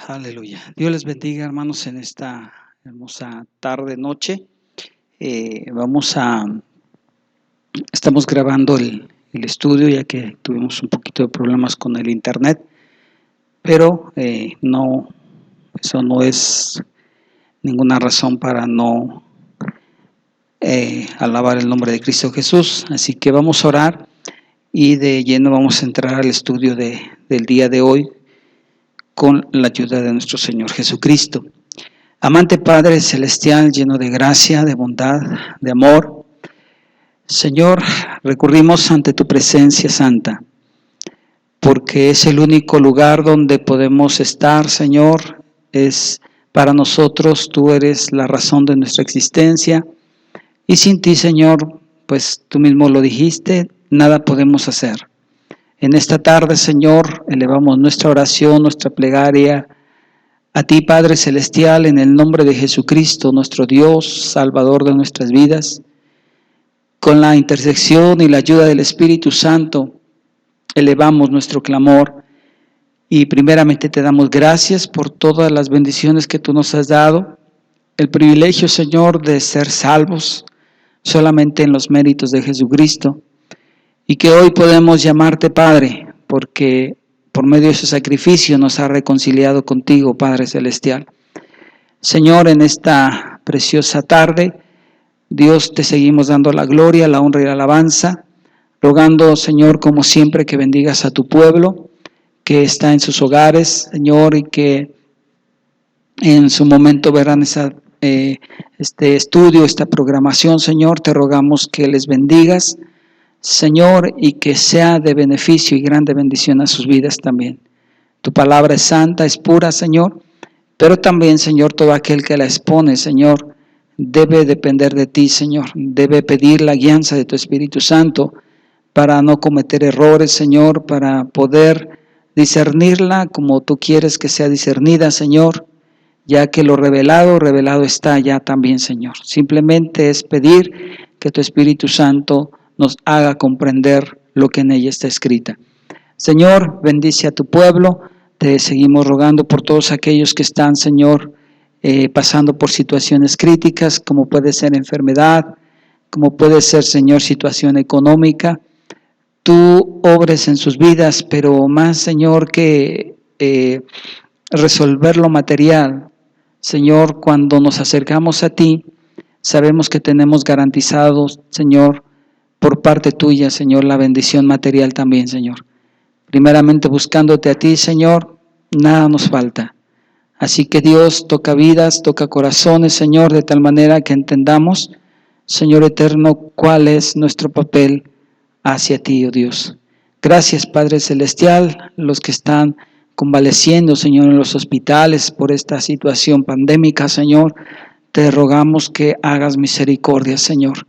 Aleluya. Dios les bendiga, hermanos, en esta hermosa tarde, noche. Estamos grabando el estudio, ya que tuvimos un poquito de problemas con el internet, pero eso no es ninguna razón para no alabar el nombre de Cristo Jesús. Así que vamos a orar y de lleno vamos a entrar al estudio del día de hoy con la ayuda de nuestro Señor Jesucristo. Amante Padre Celestial, lleno de gracia, de bondad, de amor, Señor, recurrimos ante tu presencia santa, porque es el único lugar donde podemos estar, Señor. Es para nosotros, tú eres la razón de nuestra existencia, y sin ti, Señor, pues tú mismo lo dijiste, nada podemos hacer. En esta tarde, Señor, elevamos nuestra oración, nuestra plegaria a ti, Padre Celestial, en el nombre de Jesucristo, nuestro Dios, Salvador de nuestras vidas. Con la intersección y la ayuda del Espíritu Santo, elevamos nuestro clamor y primeramente te damos gracias por todas las bendiciones que tú nos has dado, el privilegio, Señor, de ser salvos solamente en los méritos de Jesucristo, y que hoy podemos llamarte Padre, porque por medio de su sacrificio nos ha reconciliado contigo, Padre Celestial. Señor, en esta preciosa tarde, Dios, te seguimos dando la gloria, la honra y la alabanza, rogando, Señor, como siempre, que bendigas a tu pueblo, que está en sus hogares, Señor, y que en su momento verán este estudio, esta programación, Señor. Te rogamos que les bendigas, Señor, y que sea de beneficio y grande bendición a sus vidas también. Tu palabra es santa, es pura, Señor, pero también, Señor, todo aquel que la expone, Señor, debe depender de ti, Señor. Debe pedir la guianza de tu Espíritu Santo para no cometer errores, Señor, para poder discernirla como tú quieres que sea discernida, Señor, ya que lo revelado está ya también, Señor. Simplemente es pedir que tu Espíritu Santo nos haga comprender lo que en ella está escrita. Señor, bendice a tu pueblo. Te seguimos rogando por todos aquellos que están, Señor, pasando por situaciones críticas, como puede ser enfermedad, como puede ser, Señor, situación económica. Tú obres en sus vidas, pero más, Señor, que resolver lo material, Señor, cuando nos acercamos a ti, sabemos que tenemos garantizado, Señor, por parte tuya, Señor, la bendición material también, Señor. Primeramente buscándote a ti, Señor, nada nos falta. Así que Dios, toca vidas, toca corazones, Señor, de tal manera que entendamos, Señor eterno, cuál es nuestro papel hacia ti, oh Dios. Gracias, Padre Celestial, los que están convaleciendo, Señor, en los hospitales por esta situación pandémica, Señor, te rogamos que hagas misericordia, Señor.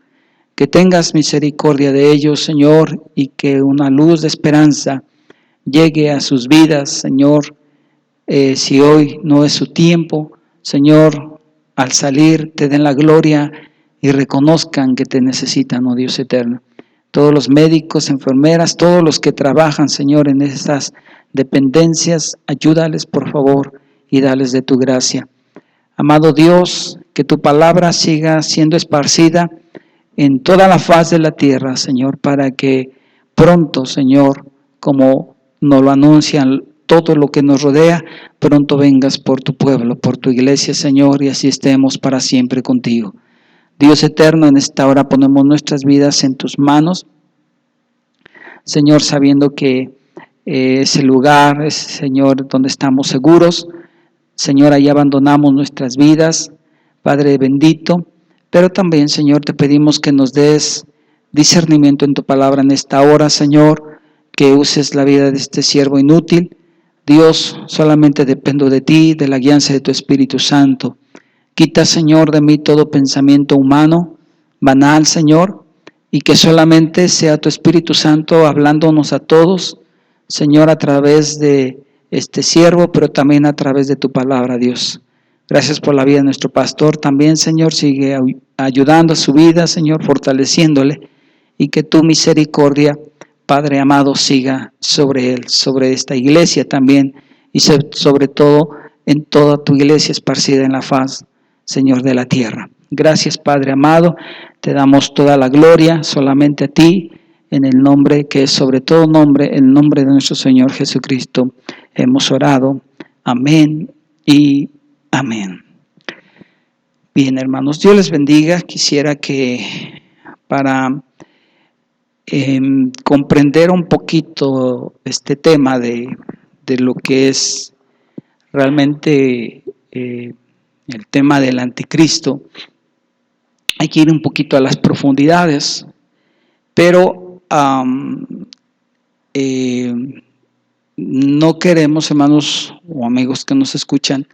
Que tengas misericordia de ellos, Señor, y que una luz de esperanza llegue a sus vidas, Señor. Si hoy no es su tiempo, Señor, al salir te den la gloria y reconozcan que te necesitan, oh Dios eterno. Todos los médicos, enfermeras, todos los que trabajan, Señor, en estas dependencias, ayúdales, por favor, y dales de tu gracia. Amado Dios, que tu palabra siga siendo esparcida en toda la faz de la tierra, Señor, para que pronto, Señor, como nos lo anuncian todo lo que nos rodea, pronto vengas por tu pueblo, por tu iglesia, Señor, y así estemos para siempre contigo. Dios eterno, en esta hora ponemos nuestras vidas en tus manos, Señor, sabiendo que ese lugar es, Señor, donde estamos seguros. Señor, ahí abandonamos nuestras vidas, Padre bendito, pero también, Señor, te pedimos que nos des discernimiento en tu palabra en esta hora, Señor, que uses la vida de este siervo inútil. Dios, solamente dependo de ti, de la guianza de tu Espíritu Santo. Quita, Señor, de mí todo pensamiento humano, banal, Señor, y que solamente sea tu Espíritu Santo hablándonos a todos, Señor, a través de este siervo, pero también a través de tu palabra, Dios. Gracias por la vida de nuestro pastor también, Señor. Sigue ayudando a su vida, Señor, fortaleciéndole, y que tu misericordia, Padre amado, siga sobre él, sobre esta iglesia también, y sobre todo en toda tu iglesia esparcida en la faz, Señor, de la tierra. Gracias, Padre amado, te damos toda la gloria solamente a ti, en el nombre que es sobre todo nombre, el nombre de nuestro Señor Jesucristo. Hemos orado. Amén y amén. Bien, hermanos, Dios les bendiga. Quisiera que para comprender un poquito este tema de lo que es realmente el tema del anticristo, hay que ir un poquito a las profundidades, pero no queremos, hermanos o amigos que nos escuchan,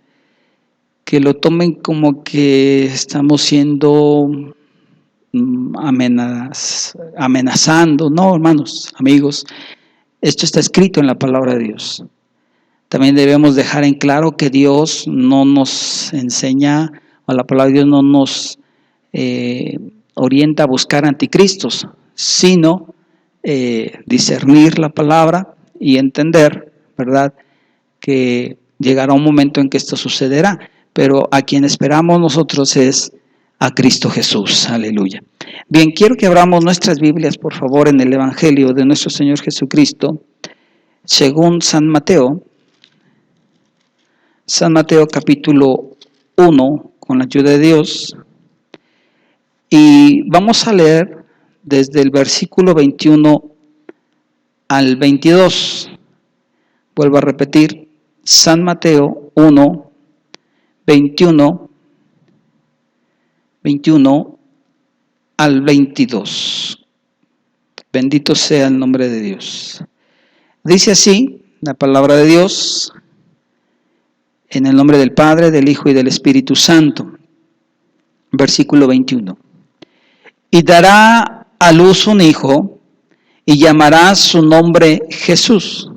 que lo tomen como que estamos siendo amenazando. No, hermanos, amigos, esto está escrito en la palabra de Dios. También debemos dejar en claro que Dios no nos enseña, o la palabra de Dios no nos orienta a buscar anticristos, sino discernir la palabra y entender, ¿verdad?, que llegará un momento en que esto sucederá, pero a quien esperamos nosotros es a Cristo Jesús. Aleluya. Bien, quiero que abramos nuestras Biblias, por favor, en el Evangelio de nuestro Señor Jesucristo, según San Mateo capítulo 1, con la ayuda de Dios, y vamos a leer desde el versículo 21 al 22. Vuelvo a repetir, San Mateo 1, 21 al 22. Bendito sea el nombre de Dios. Dice así la palabra de Dios, en el nombre del Padre, del Hijo y del Espíritu Santo. Versículo 21. Y dará a luz un hijo, y llamará su nombre Jesús,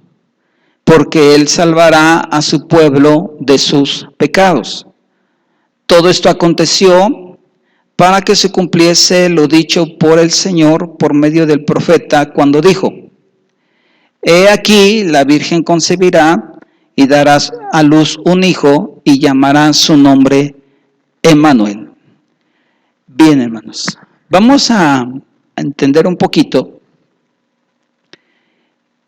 porque él salvará a su pueblo de sus pecados. Todo esto aconteció para que se cumpliese lo dicho por el Señor por medio del profeta, cuando dijo: He aquí, la Virgen concebirá y dará a luz un hijo, y llamará su nombre Emmanuel. Bien, hermanos, vamos a entender un poquito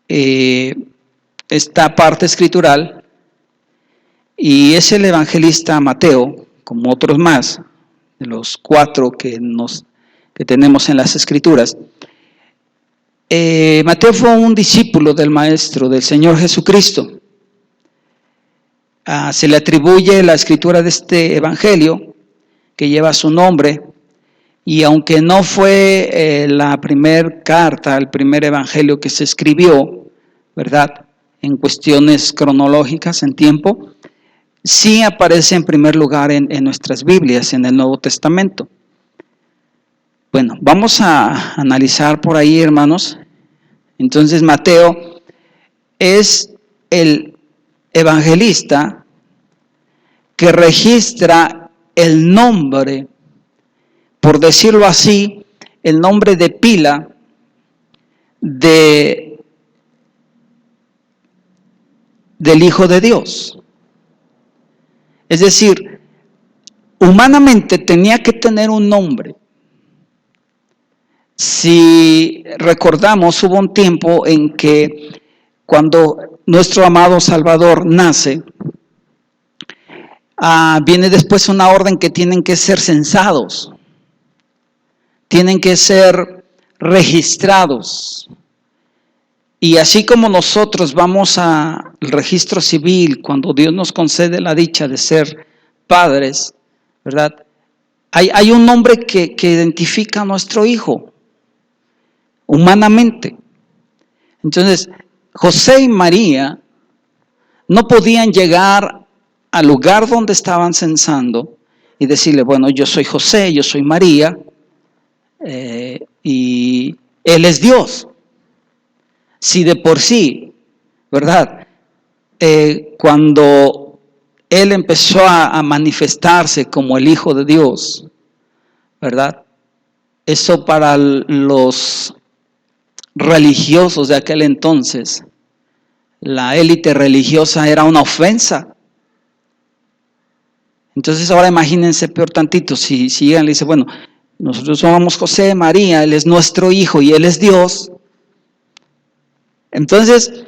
esta parte escritural, y es el evangelista Mateo, como otros más, de los 4 que tenemos en las escrituras. Mateo fue un discípulo del Maestro, del Señor Jesucristo. Se le atribuye la escritura de este evangelio, que lleva su nombre, y aunque no fue la primer carta, el primer evangelio que se escribió, ¿verdad?, en cuestiones cronológicas, en tiempo, sí aparece en primer lugar en nuestras Biblias, en el Nuevo Testamento. Bueno, vamos a analizar por ahí, hermanos. Entonces, Mateo es el evangelista que registra el nombre, por decirlo así, el nombre de pila del Hijo de Dios. Es decir, humanamente tenía que tener un nombre. Si recordamos, hubo un tiempo en que cuando nuestro amado Salvador nace, viene después una orden que tienen que ser censados, tienen que ser registrados. Y así como nosotros vamos al registro civil cuando Dios nos concede la dicha de ser padres, ¿verdad? Hay un nombre que identifica a nuestro hijo humanamente. Entonces, José y María no podían llegar al lugar donde estaban censando y decirle: bueno, yo soy José, yo soy María, y Él es Dios. Si de por sí, ¿verdad?, cuando Él empezó a manifestarse como el Hijo de Dios, ¿verdad?, eso para los religiosos de aquel entonces, la élite religiosa, era una ofensa. Entonces ahora imagínense peor tantito, si llegan y le dicen, bueno, nosotros somos José, María, Él es nuestro Hijo y Él es Dios. Entonces,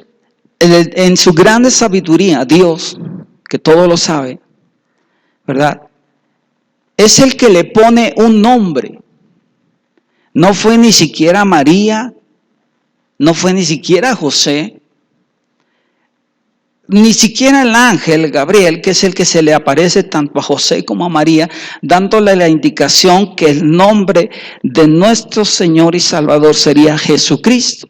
en su grande sabiduría, Dios, que todo lo sabe, ¿verdad? Es el que le pone un nombre. No fue ni siquiera María, no fue ni siquiera José, ni siquiera el ángel Gabriel, que es el que se le aparece tanto a José como a María, dándole la indicación que el nombre de nuestro Señor y Salvador sería Jesucristo.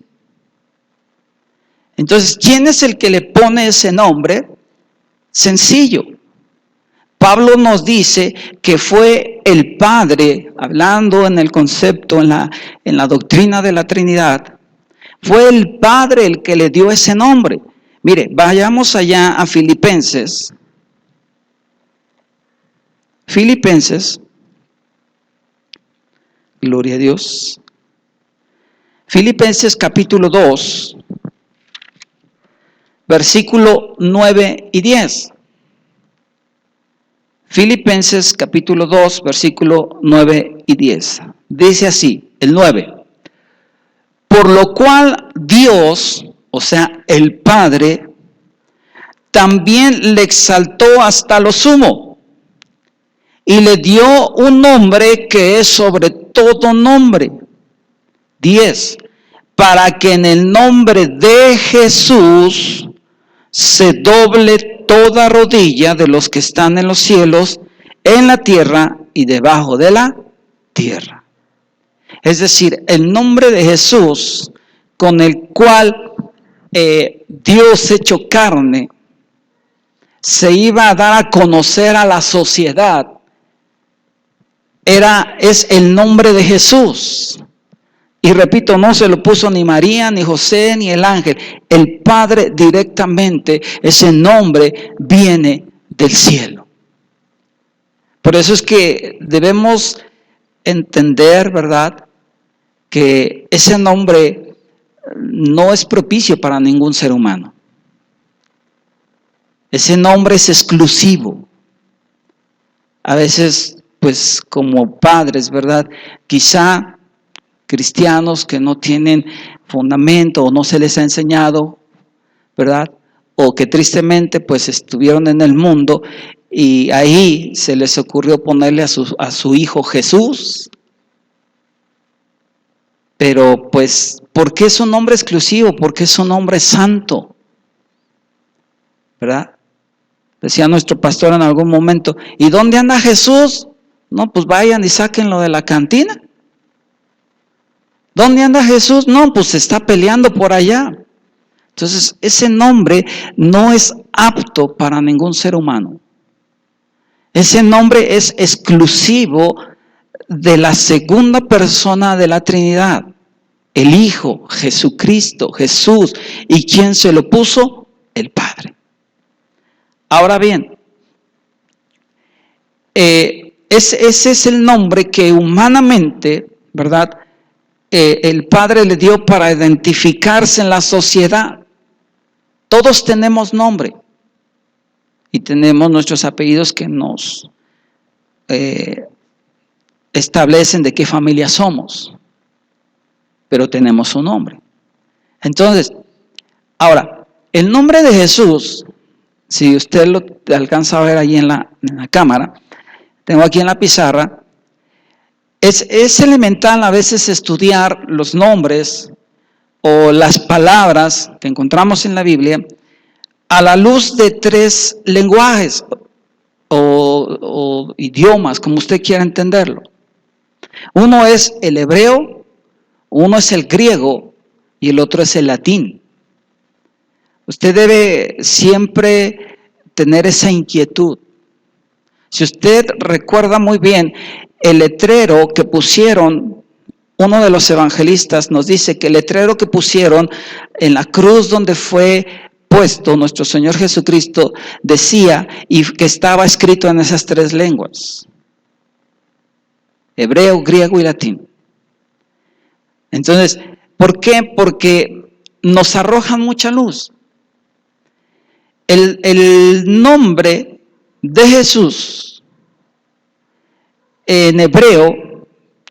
Entonces, ¿quién es el que le pone ese nombre? Sencillo. Pablo nos dice que fue el Padre, hablando en el concepto, en la doctrina de la Trinidad, fue el Padre el que le dio ese nombre. Mire, vayamos allá a Filipenses. Filipenses, gloria a Dios. Filipenses capítulo 2, versículo 9 y 10. Filipenses capítulo 2, versículo 9 y 10. Dice así, el 9. Por lo cual Dios, o sea, el Padre, también le exaltó hasta lo sumo y le dio un nombre que es sobre todo nombre. 10. Para que en el nombre de Jesús se doble toda rodilla de los que están en los cielos, en la tierra y debajo de la tierra. Es decir, el nombre de Jesús, con el cual Dios hecho carne, se iba a dar a conocer a la sociedad, es el nombre de Jesús. Y repito, no se lo puso ni María, ni José, ni el ángel. El Padre directamente, ese nombre viene del cielo. Por eso es que debemos entender, ¿verdad?, que ese nombre no es propicio para ningún ser humano. Ese nombre es exclusivo. A veces, pues como padres, ¿verdad?, quizá cristianos que no tienen fundamento o no se les ha enseñado, ¿verdad?, o que tristemente pues estuvieron en el mundo y ahí se les ocurrió ponerle a su hijo Jesús. Pero pues, ¿por qué es un nombre exclusivo? Porque es un nombre santo, ¿verdad? Decía nuestro pastor en algún momento, ¿y dónde anda Jesús? No, pues vayan y sáquenlo de la cantina. ¿Dónde anda Jesús? No, pues se está peleando por allá. Entonces, ese nombre no es apto para ningún ser humano. Ese nombre es exclusivo de la segunda persona de la Trinidad, el Hijo, Jesucristo, Jesús. ¿Y quién se lo puso? El Padre. Ahora bien, ese es el nombre que humanamente, ¿verdad?, el Padre le dio para identificarse en la sociedad. Todos tenemos nombre y tenemos nuestros apellidos que nos establecen de qué familia somos, pero tenemos un nombre. Entonces, ahora, el nombre de Jesús, si usted lo alcanza a ver ahí en la cámara, tengo aquí en la pizarra, es elemental a veces estudiar los nombres o las palabras que encontramos en la Biblia a la luz de tres lenguajes o idiomas, como usted quiera entenderlo. Uno es el hebreo, uno es el griego y el otro es el latín. Usted debe siempre tener esa inquietud. Si usted recuerda muy bien, el letrero que pusieron, uno de los evangelistas nos dice que el letrero que pusieron en la cruz donde fue puesto nuestro Señor Jesucristo decía, y que estaba escrito en esas tres lenguas: hebreo, griego y latín. Entonces, ¿por qué? Porque nos arrojan mucha luz. El nombre de Jesús en hebreo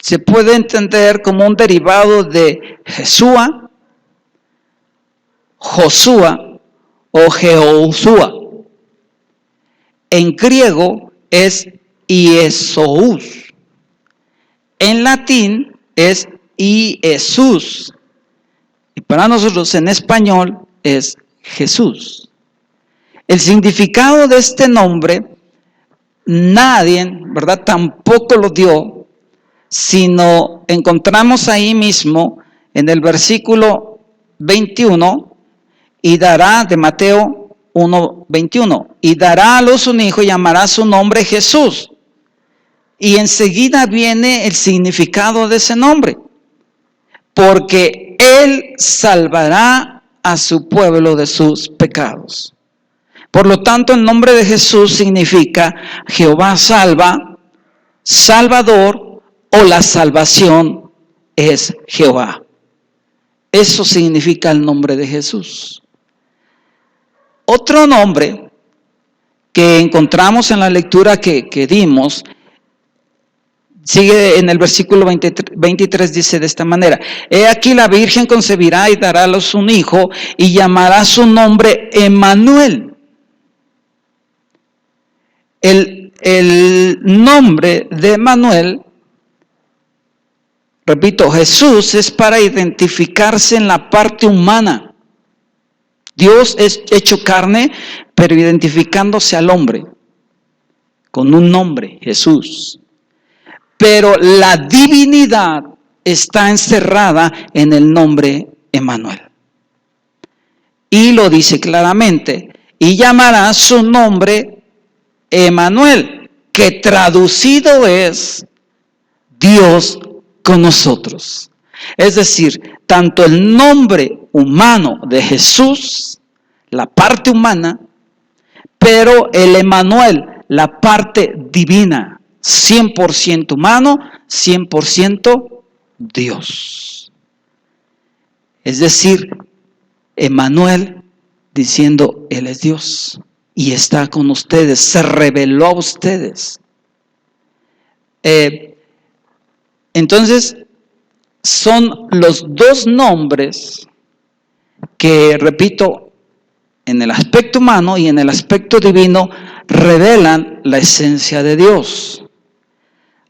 se puede entender como un derivado de Jesúa, Josúa o Jehoshua. En griego es Iesous. En latín es Jesús. Y para nosotros en español es Jesús. El significado de este nombre, nadie, ¿verdad?, tampoco lo dio, sino encontramos ahí mismo en el versículo 21, y dará, de Mateo 1:21, y dará a luz un hijo y llamará su nombre Jesús. Y enseguida viene el significado de ese nombre, porque Él salvará a su pueblo de sus pecados. Por lo tanto, el nombre de Jesús significa Jehová salva, Salvador, o la salvación es Jehová. Eso significa el nombre de Jesús. Otro nombre que encontramos en la lectura que dimos, sigue en el versículo 23, dice de esta manera: he aquí la Virgen concebirá y dará a luz un hijo y llamará su nombre Emmanuel. El nombre de Emmanuel, repito, Jesús, es para identificarse en la parte humana. Dios es hecho carne, pero identificándose al hombre con un nombre, Jesús. Pero la divinidad está encerrada en el nombre Emmanuel. Y lo dice claramente: y llamará su nombre Emmanuel, que traducido es Dios con nosotros. Es decir, tanto el nombre humano de Jesús, la parte humana, pero el Emmanuel, la parte divina, 100% humano, 100% Dios. Es decir, Emmanuel diciendo, Él es Dios y está con ustedes, se reveló a ustedes. Entonces, son los dos nombres que, repito, en el aspecto humano y en el aspecto divino, revelan la esencia de Dios.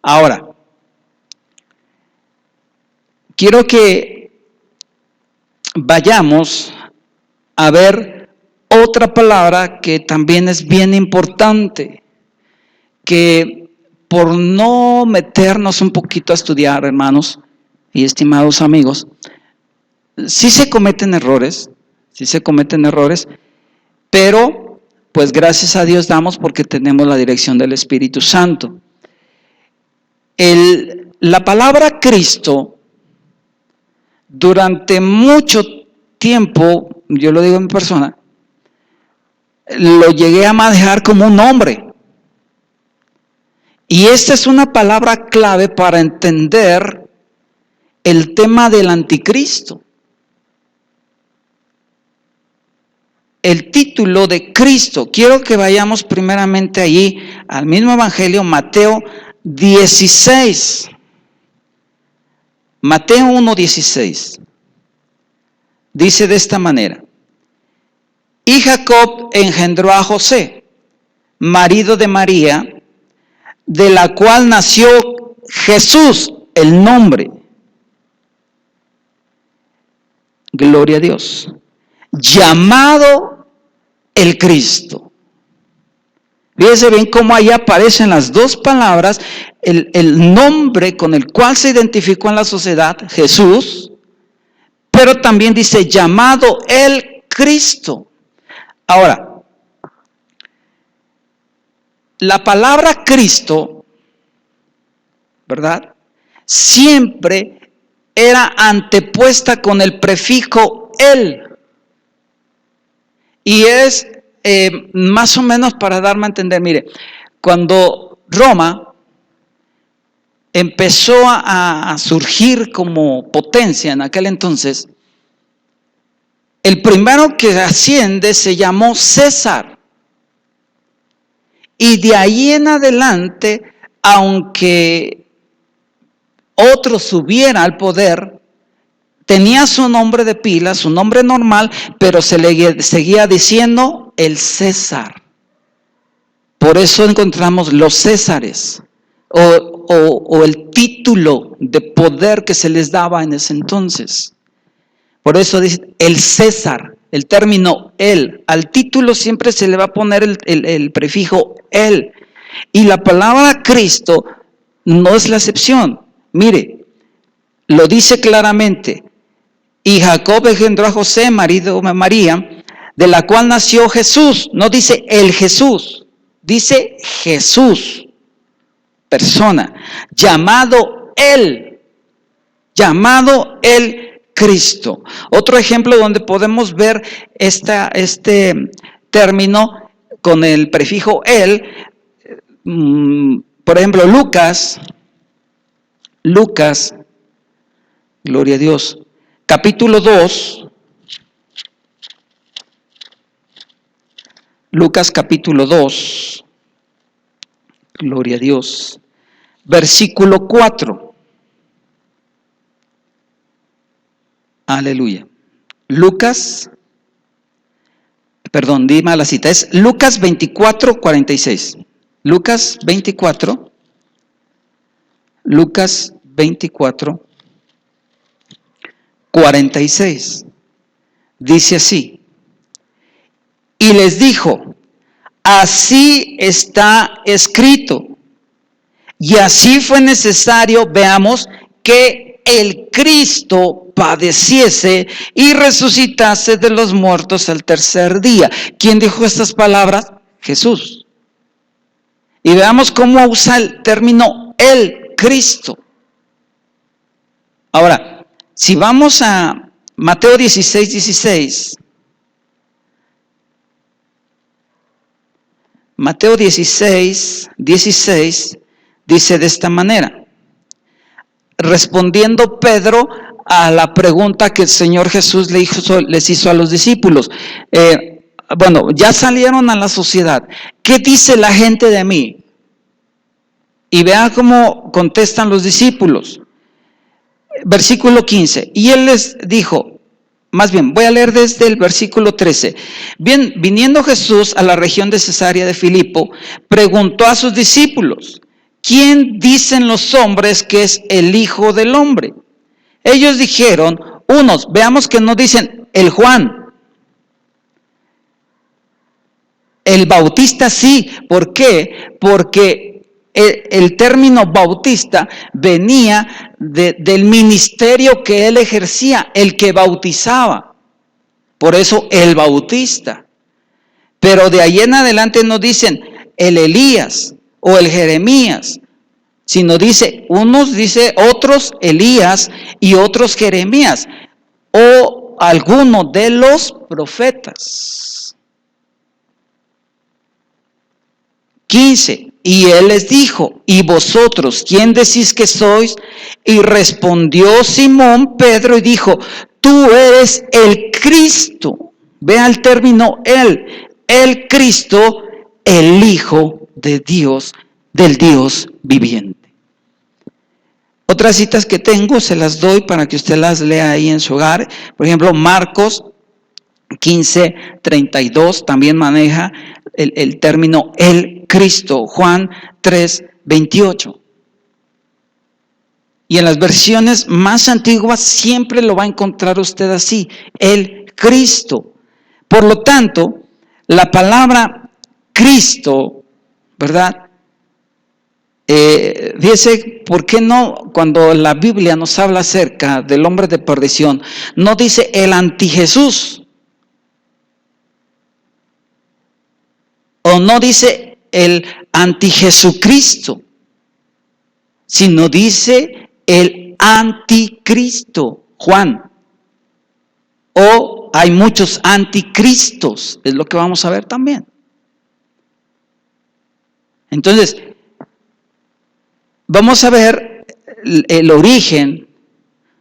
Ahora, quiero que vayamos a ver otra palabra que también es bien importante, que por no meternos un poquito a estudiar, hermanos y estimados amigos, sí se cometen errores, pero pues gracias a Dios damos porque tenemos la dirección del Espíritu Santo. La palabra Cristo, durante mucho tiempo, yo lo digo en persona, lo llegué a manejar como un nombre. Y esta es una palabra clave para entender el tema del anticristo. El título de Cristo, quiero que vayamos primeramente allí al mismo evangelio, Mateo 16. Mateo 1:16. Dice de esta manera: y Jacob engendró a José, marido de María, de la cual nació Jesús, el nombre. Gloria a Dios. Llamado el Cristo. Fíjense bien cómo ahí aparecen las dos palabras, el nombre con el cual se identificó en la sociedad, Jesús, pero también dice llamado el Cristo. Ahora, la palabra Cristo, ¿verdad?, siempre era antepuesta con el prefijo el. Y es más o menos para darme a entender, mire, cuando Roma empezó a surgir como potencia en aquel entonces, el primero que asciende se llamó César. Y de ahí en adelante aunque otro subiera al poder, tenía su nombre de pila, su nombre normal, pero se le seguía diciendo el César. Por eso encontramos los Césares, o el título de poder que se les daba en ese entonces. Por eso dice el César, el término él. Al título siempre se le va a poner el prefijo él. Y la palabra Cristo no es la excepción. Mire, lo dice claramente. Y Jacob engendró a José, marido de María, de la cual nació Jesús. No dice el Jesús, dice Jesús, persona, llamado el Cristo. Otro ejemplo donde podemos ver este término con el prefijo el, por ejemplo, Lucas, gloria a Dios, capítulo 2, Lucas capítulo 2, gloria a Dios, versículo 4. Aleluya. Dime la cita, es Lucas 24, 46. Lucas 24, 46. Dice así. Y les dijo, así está escrito. Y así fue necesario, veamos, que el Cristo padeciese y resucitase de los muertos al tercer día. ¿Quién dijo estas palabras? Jesús. Y veamos cómo usa el término el Cristo. Ahora, si vamos a Mateo 16, 16. Mateo 16, 16 dice de esta manera. Respondiendo Pedro a la pregunta que el Señor Jesús les hizo a los discípulos. Ya salieron a la sociedad. ¿Qué dice la gente de mí? Y vean cómo contestan los discípulos. Versículo 15. Y él les dijo, más bien, voy a leer desde el versículo 13. Bien, viniendo Jesús a la región de Cesarea de Filipo, preguntó a sus discípulos, ¿quién dicen los hombres que es el Hijo del Hombre? Ellos dijeron, unos, veamos que no dicen el Juan. El Bautista sí. ¿Por qué? Porque el término Bautista venía del ministerio que él ejercía, el que bautizaba. Por eso el Bautista. Pero de ahí en adelante no dicen el Elías o el Jeremías, sino dice, otros Elías y otros Jeremías, o alguno de los profetas. 15. Y él les dijo, ¿y vosotros quién decís que sois? Y respondió Simón Pedro y dijo, tú eres el Cristo. Vea el término el Cristo, el Hijo de Dios, del Dios viviente. Otras citas que tengo se las doy para que usted las lea ahí en su hogar. Por ejemplo, Marcos 15, 32 también maneja el término el Cristo. Juan 3, 28. Y en las versiones más antiguas siempre lo va a encontrar usted así, el Cristo. Por lo tanto, la palabra Cristo, ¿verdad? Fíjese, ¿por qué no cuando la Biblia nos habla acerca del hombre de perdición, no dice el antijesús? O no dice el antijesucristo, sino dice el anticristo, Juan. O hay muchos anticristos, es lo que vamos a ver también. Entonces, vamos a ver el origen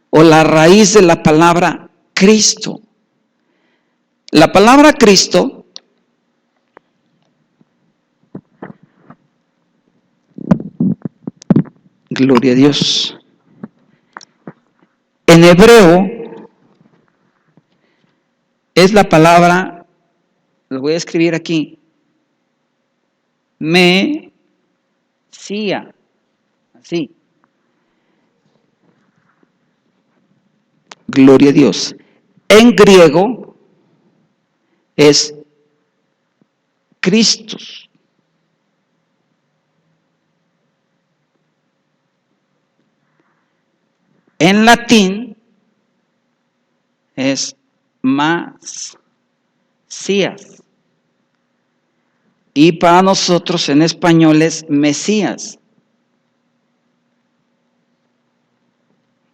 o la raíz de la palabra Cristo. La palabra Cristo Gloria a Dios. En hebreo es la palabra, lo voy a escribir aquí, Mesía, así. Gloria a Dios. En griego es Christus. En latín es Masías. Y para nosotros en español es Mesías.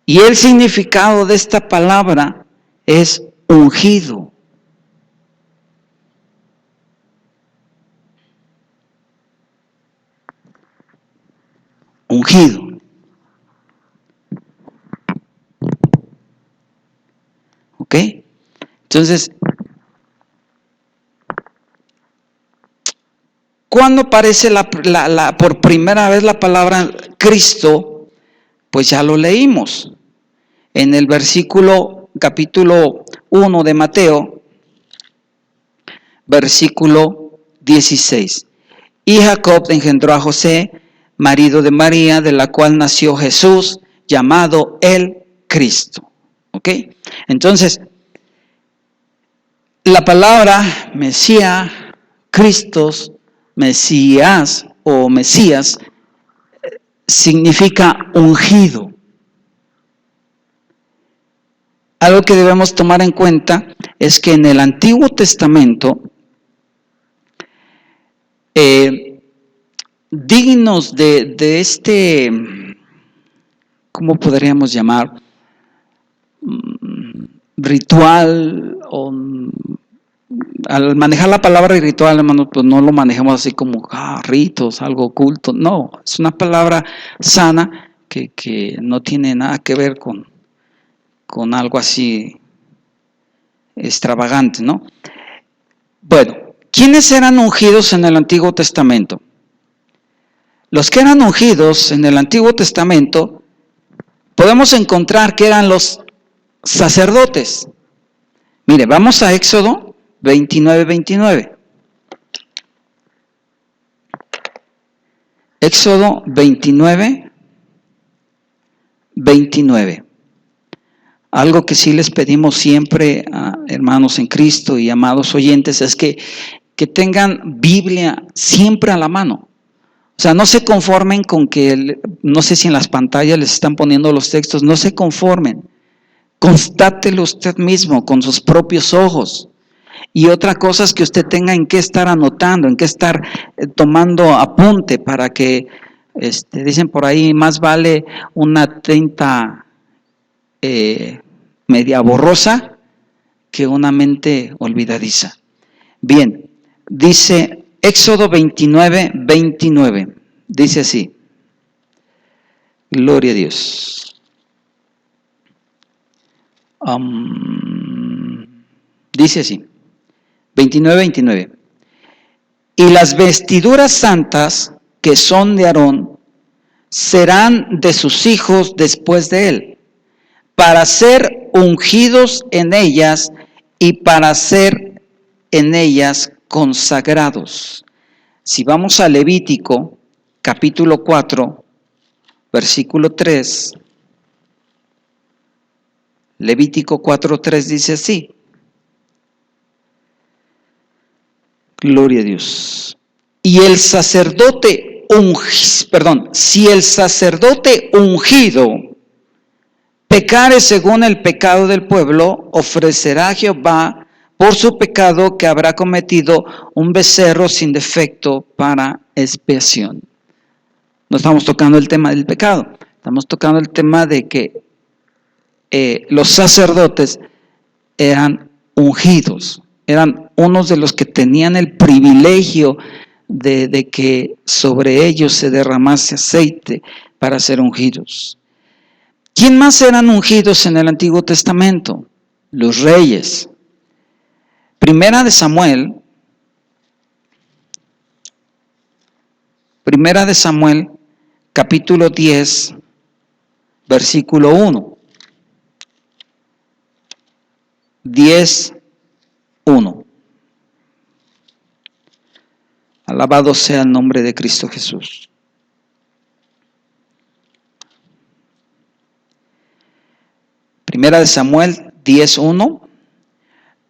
Y el significado de esta palabra es ungido. Ungido. ¿Ok? Entonces, cuando aparece por primera vez la palabra Cristo, pues ya lo leímos. En el capítulo 1 de Mateo, versículo 16. Y Jacob engendró a José, marido de María, de la cual nació Jesús, llamado el Cristo. ¿Ok? Entonces, la palabra Mesías, Cristos, Mesías o Mesías, significa ungido. Algo que debemos tomar en cuenta es que en el Antiguo Testamento, dignos de este, ¿cómo podríamos llamar? Ritual, o al manejar la palabra ritual, hermano, pues no lo manejamos así como ritos, algo oculto. No, es una palabra sana que no tiene nada que ver con algo así extravagante, ¿no? Bueno, ¿quiénes eran ungidos en el Antiguo Testamento? Los que eran ungidos en el Antiguo Testamento, podemos encontrar que eran los sacerdotes. Mire, vamos a Éxodo 29. Éxodo 29. Algo que sí les pedimos siempre a hermanos en Cristo y amados oyentes es que tengan Biblia siempre a la mano. O sea, no se conformen con que, no sé si en las pantallas les están poniendo los textos, no se conformen. Constátelo usted mismo con sus propios ojos. Y otra cosa es que usted tenga en qué estar anotando, en qué estar tomando apunte para que, dicen por ahí, más vale una tinta media borrosa que una mente olvidadiza. Bien, dice Éxodo 29, dice así. Gloria a Dios. Dice así, 29. Y las vestiduras santas que son de Aarón serán de sus hijos después de él, para ser ungidos en ellas y para ser en ellas consagrados. Si vamos a Levítico, capítulo 4, versículo 3, Levítico 4:3 dice así. Gloria a Dios. Y el sacerdote si el sacerdote ungido pecare según el pecado del pueblo, ofrecerá a Jehová por su pecado que habrá cometido un becerro sin defecto para expiación. No estamos tocando el tema del pecado, estamos tocando el tema de que los sacerdotes eran ungidos, eran unos de los que tenían el privilegio de que sobre ellos se derramase aceite para ser ungidos. ¿Quién más eran ungidos en el Antiguo Testamento? Los reyes. Primera de Samuel, capítulo 10, versículo 1. 10:1. Alabado sea el nombre de Cristo Jesús. Primera de Samuel 10:1.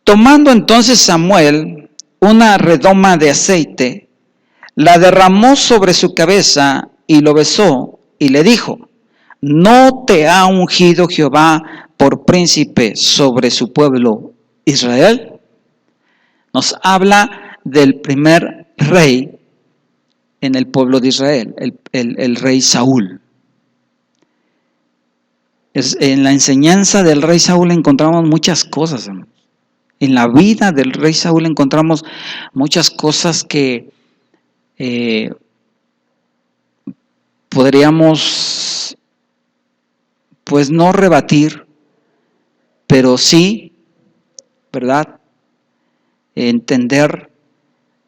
Tomando entonces Samuel una redoma de aceite, la derramó sobre su cabeza y lo besó y le dijo: ¿No te ha ungido Jehová por príncipe sobre su pueblo Israel? Nos habla del primer rey en el pueblo de Israel, el rey Saúl. En la enseñanza del rey Saúl encontramos muchas cosas. En la vida del rey Saúl encontramos muchas cosas que podríamos, pues no rebatir, pero sí, ¿verdad?, entender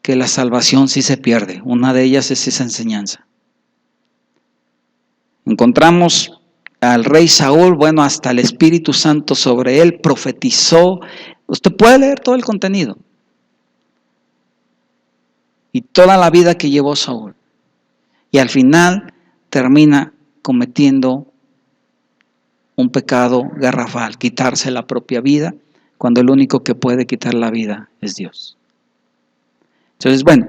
que la salvación sí se pierde. Una de ellas es esa enseñanza. Encontramos al rey Saúl, bueno, hasta el Espíritu Santo sobre él profetizó. Usted puede leer todo el contenido y toda la vida que llevó Saúl. Y al final termina cometiendo un pecado garrafal, quitarse la propia vida, cuando el único que puede quitar la vida es Dios. Entonces, bueno,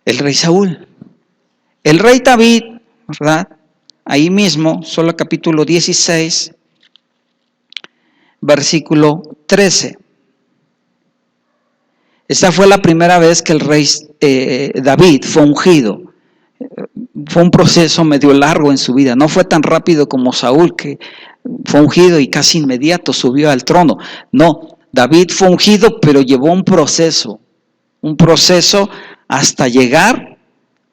el rey Saúl. El rey David, ¿verdad? Ahí mismo, solo capítulo 16, versículo 13. Esta fue la primera vez que el rey David fue ungido. Fue un proceso medio largo en su vida. No fue tan rápido como Saúl, que fue ungido y casi inmediato subió al trono. No, David fue ungido, pero llevó un proceso hasta llegar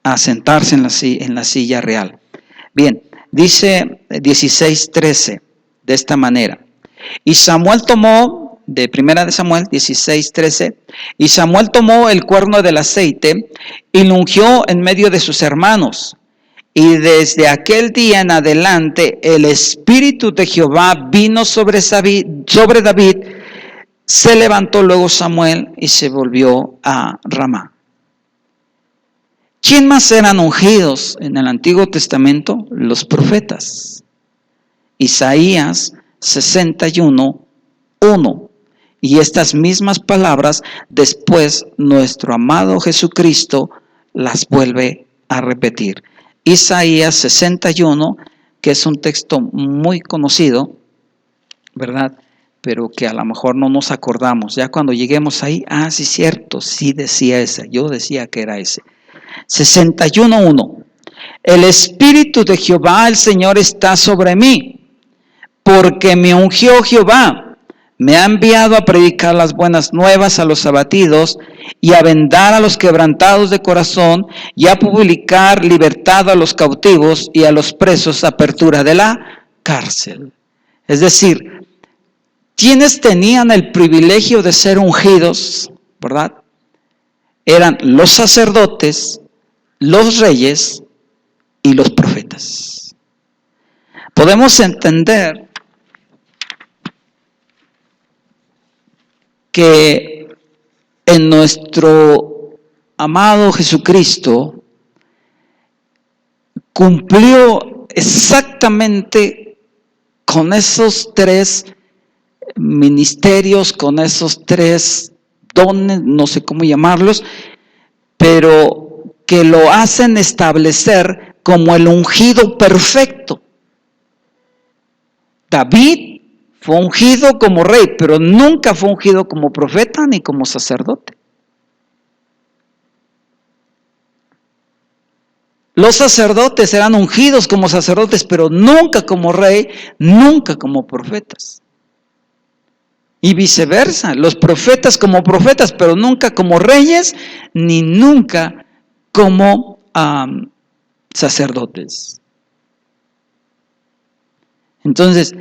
a sentarse en la silla real. Bien, dice 16:13 de esta manera. Y Samuel tomó, de primera de Samuel 16:13, y Samuel tomó el cuerno del aceite y lo ungió en medio de sus hermanos. Y desde aquel día en adelante el Espíritu de Jehová vino sobre David. Se levantó luego Samuel y se volvió a Ramá. ¿Quién más eran ungidos en el Antiguo Testamento? Los profetas. Isaías 61:1. Y estas mismas palabras después nuestro amado Jesucristo las vuelve a repetir. Isaías 61, que es un texto muy conocido, ¿verdad?, pero que a lo mejor no nos acordamos. Ya cuando lleguemos ahí, sí, cierto, sí decía ese, yo decía que era ese. 61:1. El Espíritu de Jehová, el Señor, está sobre mí, porque me ungió Jehová. Me ha enviado a predicar las buenas nuevas a los abatidos y a vendar a los quebrantados de corazón y a publicar libertad a los cautivos y a los presos apertura de la cárcel. Es decir, quienes tenían el privilegio de ser ungidos, ¿verdad?, eran los sacerdotes, los reyes y los profetas. Podemos entender que en nuestro amado Jesucristo cumplió exactamente con esos tres ministerios, con esos tres dones, no sé cómo llamarlos, pero que lo hacen establecer como el ungido perfecto. David fue ungido como rey, pero nunca fue ungido como profeta ni como sacerdote. Los sacerdotes eran ungidos como sacerdotes, pero nunca como rey, nunca como profetas. Y viceversa, los profetas como profetas, pero nunca como reyes, ni nunca como sacerdotes. Entonces,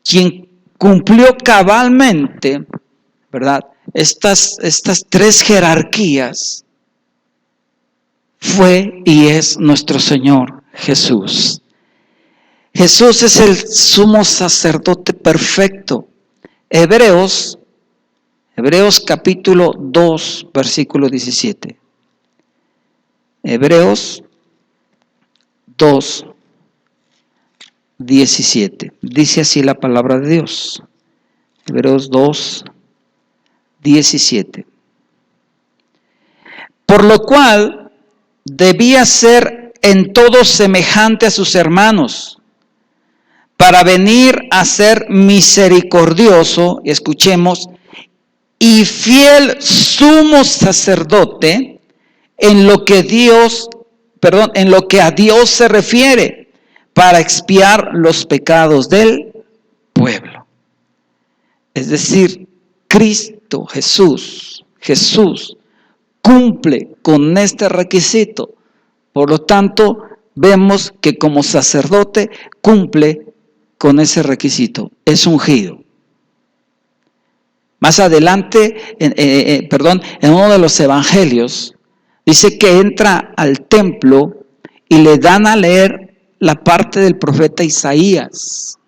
quien cumplió cabalmente, ¿verdad?, estas tres jerarquías, fue y es nuestro Señor Jesús. Jesús es el sumo sacerdote perfecto. Hebreos capítulo 2, versículo 17. Hebreos 2, 17. Dice así la palabra de Dios. Hebreos 2, 17. Por lo cual debía ser en todo semejante a sus hermanos, para venir a ser misericordioso, escuchemos, y fiel sumo sacerdote en lo que a Dios se refiere, para expiar los pecados del pueblo. Es decir, Cristo Jesús cumple con este requisito. Por lo tanto, vemos que como sacerdote cumple con ese requisito. Es ungido. Más adelante, en uno de los evangelios, dice que entra al templo y le dan a leer la parte del profeta Isaías.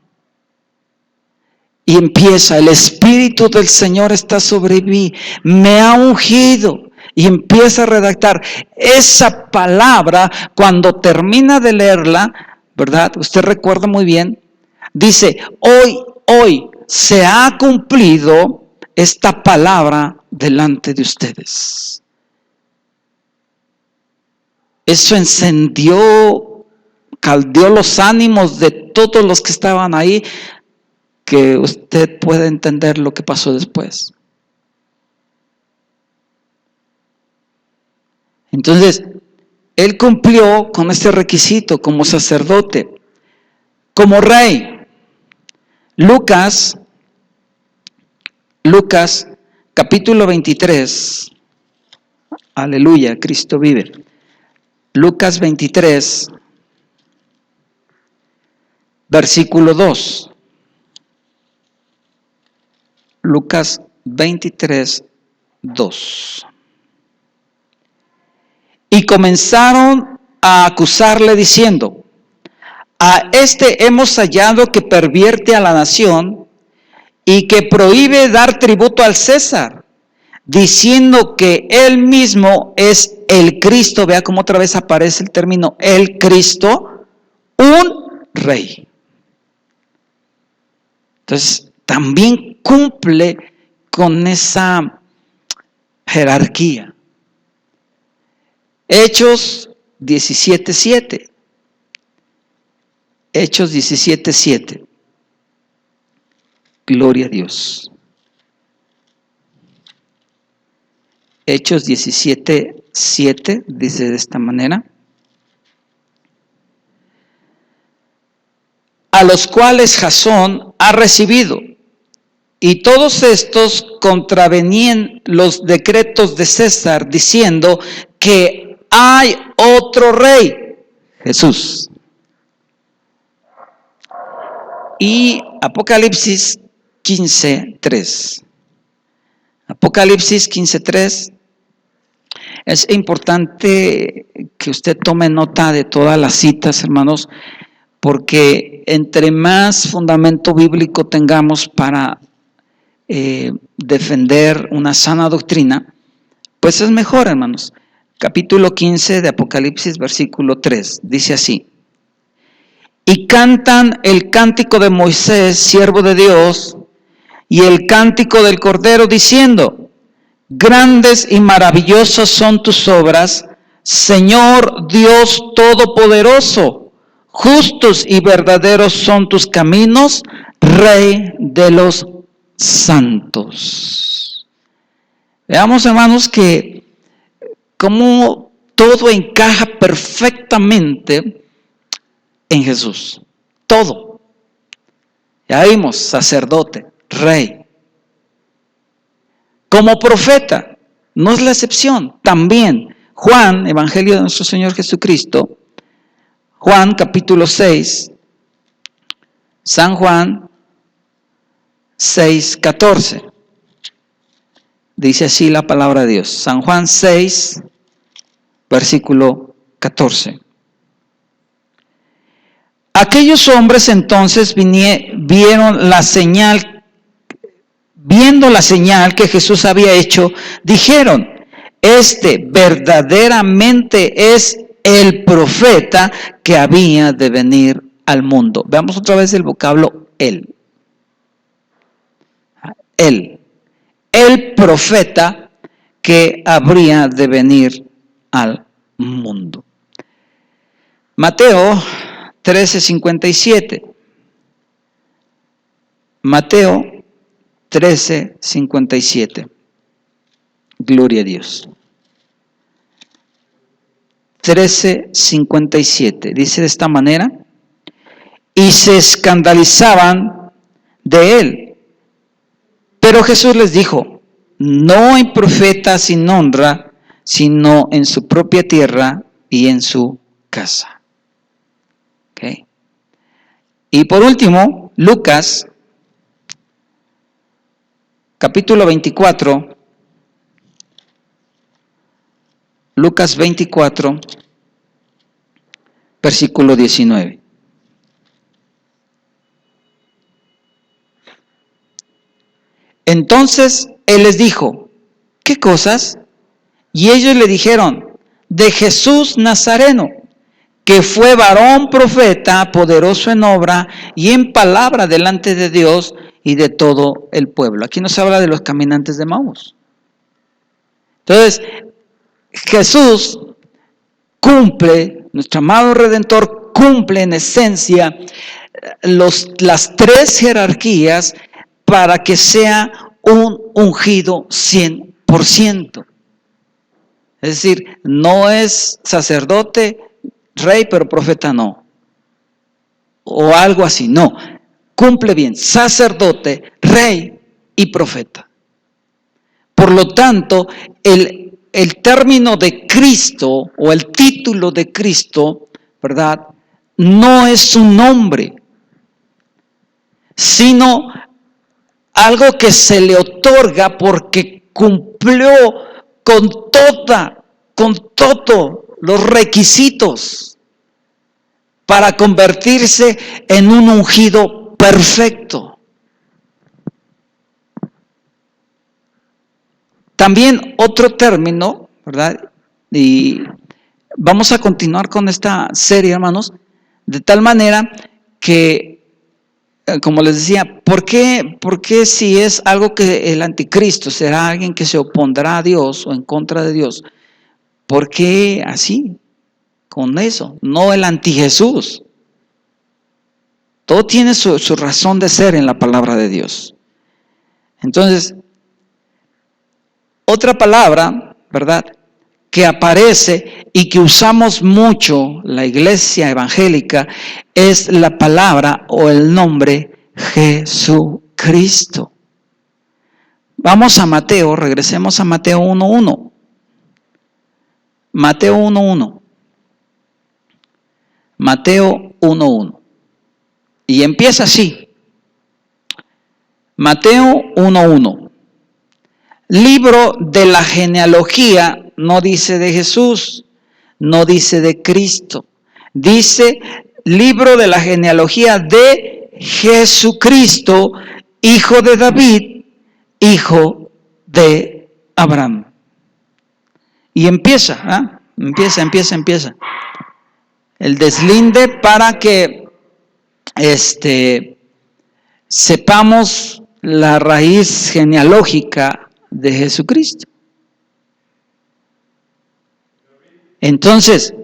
Y empieza: el Espíritu del Señor está sobre mí, me ha ungido. Y empieza a redactar esa palabra. Cuando termina de leerla, ¿verdad? Usted recuerda muy bien, dice: hoy se ha cumplido esta palabra delante de ustedes. Eso caldeó los ánimos de todos los que estaban ahí, que usted puede entender lo que pasó después. Entonces, él cumplió con este requisito como sacerdote, como rey. Lucas capítulo 23. Aleluya, Cristo vive. Lucas 23, versículo 2. Lucas 23, 2. Y comenzaron a acusarle diciendo: a este hemos hallado que pervierte a la nación y que prohíbe dar tributo al César, diciendo que él mismo es el Cristo. Vea cómo otra vez aparece el término el Cristo, un rey. Entonces, también cumple con esa jerarquía. Hechos 17:7. Hechos 17:7. Gloria a Dios. Hechos 17:7 dice de esta manera: a los cuales Jasón ha recibido, y todos estos contravenían los decretos de César, diciendo que hay otro rey, Jesús. Y Apocalipsis 15:3. Apocalipsis 15:3. Es importante que usted tome nota de todas las citas, hermanos, porque entre más fundamento bíblico tengamos para defender una sana doctrina, pues es mejor, hermanos. Capítulo 15 de Apocalipsis, versículo 3, dice así: y cantan el cántico de Moisés, siervo de Dios, y el cántico del Cordero, diciendo: grandes y maravillosas son tus obras, Señor Dios Todopoderoso. Justos y verdaderos son tus caminos, Rey de los santos. Veamos, hermanos, que cómo todo encaja perfectamente en Jesús. Todo. Ya vimos: sacerdote, rey. Como profeta, no es la excepción. También Juan, Evangelio de nuestro Señor Jesucristo, Juan capítulo 6, San Juan 6:14. Dice así la palabra de Dios. San Juan 6, versículo 14. Aquellos hombres entonces vieron la señal, viendo la señal que Jesús había hecho, dijeron: este verdaderamente es el profeta que había de venir al mundo. Veamos otra vez el vocablo él. Él. El profeta que habría de venir al mundo. Mateo 13:57. Mateo 13:57. Gloria a Dios. 13:57. Dice de esta manera: y se escandalizaban de él. Pero Jesús les dijo: no hay profeta sin honra, sino en su propia tierra y en su casa. Okay. Y por último, Lucas, capítulo 24. Lucas 24, versículo 19. Entonces él les dijo: ¿qué cosas? Y ellos le dijeron: de Jesús Nazareno, que fue varón profeta, poderoso en obra y en palabra delante de Dios y de todo el pueblo. Aquí nos habla de los caminantes de Emaús. Entonces, Jesús cumple, nuestro amado Redentor cumple en esencia las tres jerarquías para que sea un ungido 100%. Es decir, no es sacerdote, rey, pero profeta no. O algo así, no. Cumple bien, sacerdote, rey y profeta. Por lo tanto, el término de Cristo o el título de Cristo, ¿verdad? No es un nombre, sino algo que se le otorga porque cumplió con todos los requisitos para convertirse en un ungido perfecto. También otro término, ¿verdad? Y vamos a continuar con esta serie, hermanos, de tal manera que, como les decía, ¿por qué si es algo que el anticristo será alguien que se opondrá a Dios o en contra de Dios? ¿Por qué así? Con eso, no el antijesús. Todo tiene su razón de ser en la palabra de Dios. Entonces, otra palabra, ¿verdad?, que aparece y que usamos mucho la iglesia evangélica es la palabra o el nombre Jesucristo. Vamos a Mateo, regresemos a Mateo 1:1. Mateo 1:1. Mateo 1:1. Y empieza así. Mateo 1:1. Libro de la genealogía, no dice de Jesús, no dice de Cristo. Dice libro de la genealogía de Jesucristo, hijo de David, hijo de Abraham. Y empieza. Empieza. El deslinde para que sepamos la raíz genealógica de Jesucristo. Entonces,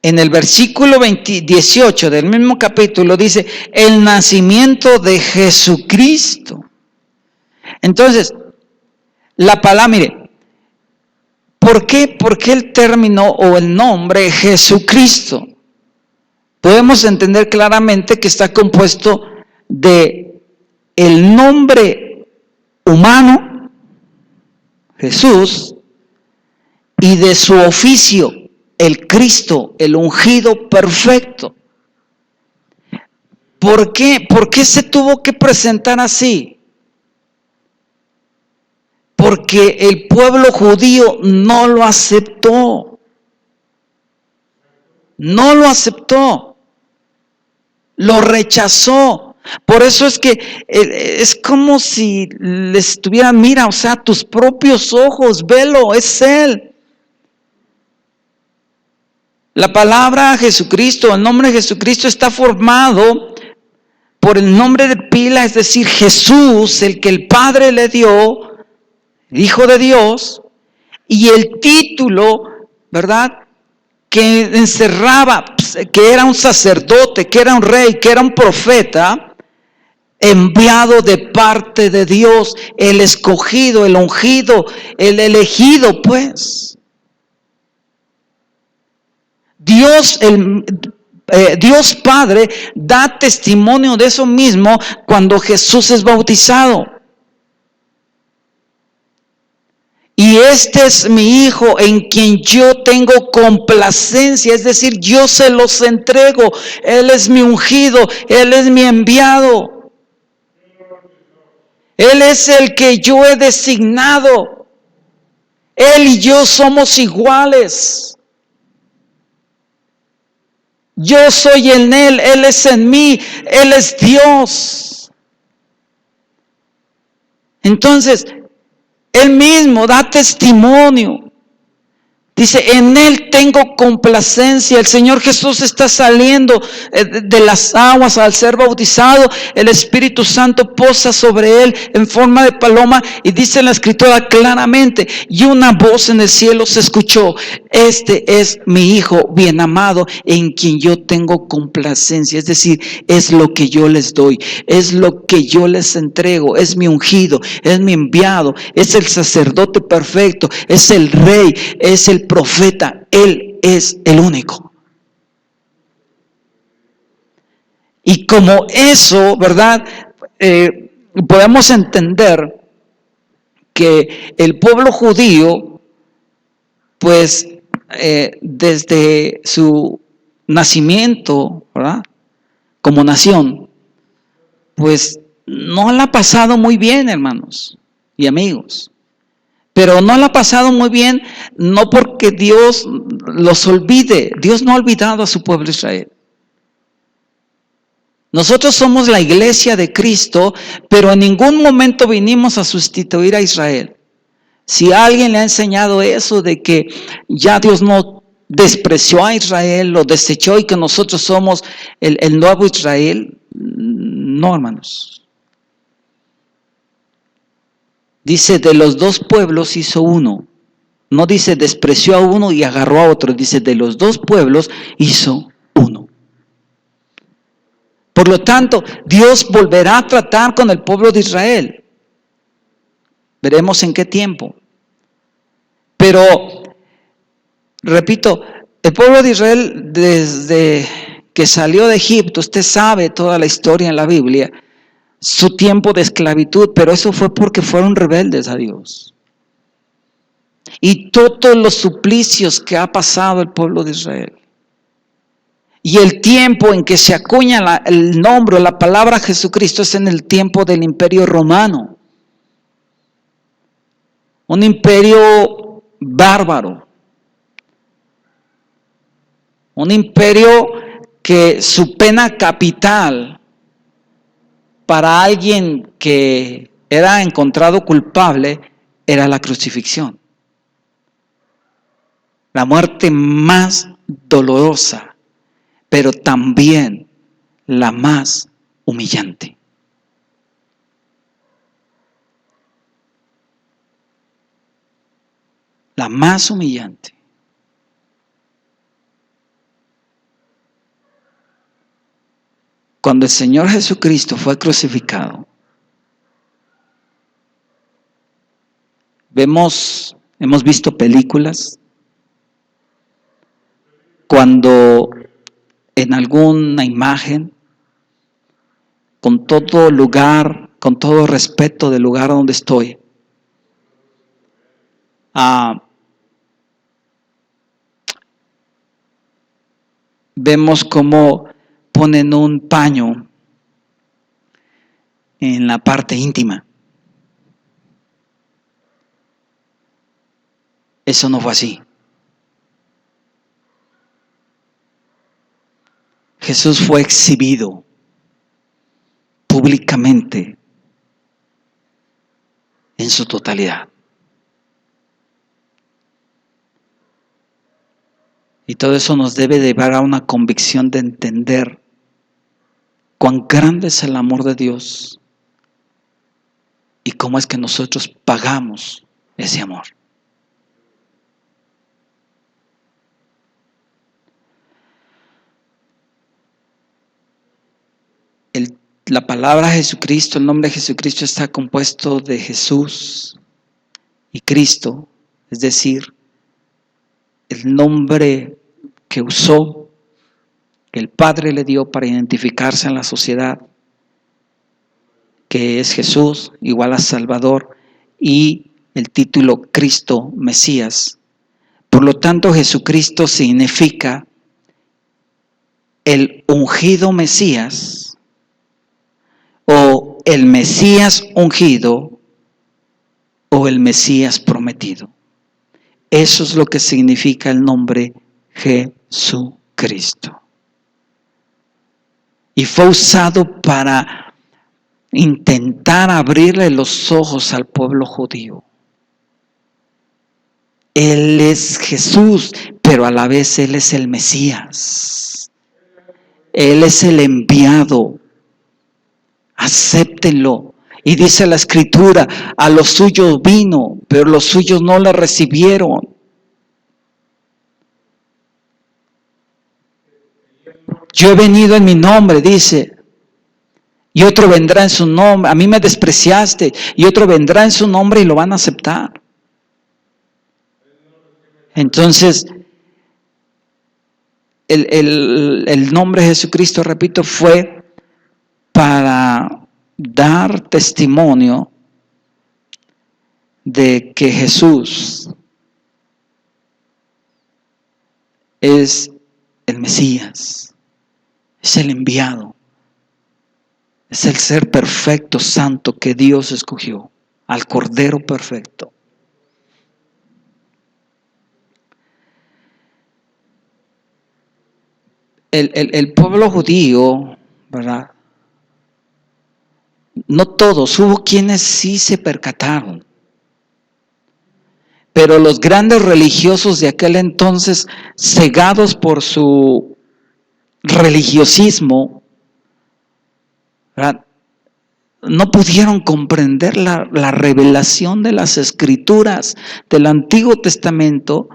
en el versículo 18 del mismo capítulo dice el nacimiento de Jesucristo. Entonces, la palabra, mire, ¿por qué el término o el nombre Jesucristo? Podemos entender claramente que está compuesto de el nombre humano, Jesús, y de su oficio, el Cristo, el ungido perfecto. ¿Por qué se tuvo que presentar así? Porque el pueblo judío no lo aceptó. No lo aceptó. Lo rechazó. Por eso es que es como si les estuvieran, mira, o sea, tus propios ojos, velo, es Él. La palabra Jesucristo, el nombre de Jesucristo está formado por el nombre de pila, es decir, Jesús, el que el Padre le dio, Hijo de Dios, y el título, ¿verdad?, que encerraba, que era un sacerdote, que era un rey, que era un profeta, enviado de parte de Dios, el escogido, el ungido, el elegido, pues. Dios Padre da testimonio de eso mismo cuando Jesús es bautizado. Y este es mi Hijo en quien yo tengo complacencia, es decir, yo se los entrego. Él es mi ungido, Él es mi enviado. Él es el que yo he designado. Él y yo somos iguales. Yo soy en Él, Él es en mí, Él es Dios. Entonces, Él mismo da testimonio. Dice, en Él tengo complacencia. El Señor Jesús está saliendo de las aguas al ser bautizado. El Espíritu Santo posa sobre Él en forma de paloma. Y dice en la Escritura claramente, y una voz en el cielo se escuchó: este es mi Hijo bien amado, en quien yo tengo complacencia. Es decir, es lo que yo les doy, es lo que yo les entrego, es mi ungido, es mi enviado, es el sacerdote perfecto, es el rey, es el profeta. Él es el único. Y como eso, ¿verdad? Podemos entender que el pueblo judío, pues desde su nacimiento, ¿verdad?, como nación, pues no la ha pasado muy bien, hermanos y amigos. Pero no la ha pasado muy bien, no porque Dios los olvide. Dios no ha olvidado a su pueblo Israel. Nosotros somos la iglesia de Cristo, pero en ningún momento vinimos a sustituir a Israel. Si alguien le ha enseñado eso de que ya Dios no despreció a Israel, lo desechó y que nosotros somos el nuevo Israel, no, hermanos. Dice, de los dos pueblos hizo uno. No dice despreció a uno y agarró a otro. Dice, de los dos pueblos hizo uno. Por lo tanto, Dios volverá a tratar con el pueblo de Israel. Veremos en qué tiempo. Pero, repito, el pueblo de Israel desde que salió de Egipto, usted sabe toda la historia en la Biblia, su tiempo de esclavitud, pero eso fue porque fueron rebeldes a Dios. Y todos los suplicios que ha pasado el pueblo de Israel. Y el tiempo en que se acuña el nombre, la palabra Jesucristo, es en el tiempo del Imperio Romano. Un imperio bárbaro. Un imperio que su pena capital para alguien que era encontrado culpable era la crucifixión. La muerte más dolorosa, pero también la más humillante. La más humillante. Cuando el Señor Jesucristo fue crucificado, hemos visto películas cuando en alguna imagen, con todo lugar, con todo respeto del lugar donde estoy, vemos cómo ponen un paño en la parte íntima. Eso no fue así. Jesús fue exhibido públicamente en su totalidad. Y todo eso nos debe llevar a una convicción de entender cuán grande es el amor de Dios y cómo es que nosotros pagamos ese amor. La palabra Jesucristo, el nombre de Jesucristo está compuesto de Jesús y Cristo, es decir, el nombre que usó, que el Padre le dio para identificarse en la sociedad, que es Jesús, igual a Salvador, y el título Cristo Mesías. Por lo tanto, Jesucristo significa el ungido Mesías, o el Mesías ungido, o el Mesías prometido. Eso es lo que significa el nombre Jesucristo. Y fue usado para intentar abrirle los ojos al pueblo judío. Él es Jesús, pero a la vez Él es el Mesías. Él es el enviado. Acéptenlo. Y dice la Escritura, a los suyos vino, pero los suyos no le recibieron. Yo he venido en mi nombre, dice, y otro vendrá en su nombre. A mí me despreciaste, y otro vendrá en su nombre y lo van a aceptar. Entonces, el nombre de Jesucristo, repito, fue para dar testimonio de que Jesús es el Mesías, es el enviado, es el ser perfecto, santo que Dios escogió, al Cordero perfecto. El pueblo judío, ¿verdad? No todos, hubo quienes sí se percataron. Pero los grandes religiosos de aquel entonces, cegados por su religiosismo, ¿verdad?, no pudieron comprender la revelación de las Escrituras del Antiguo Testamento,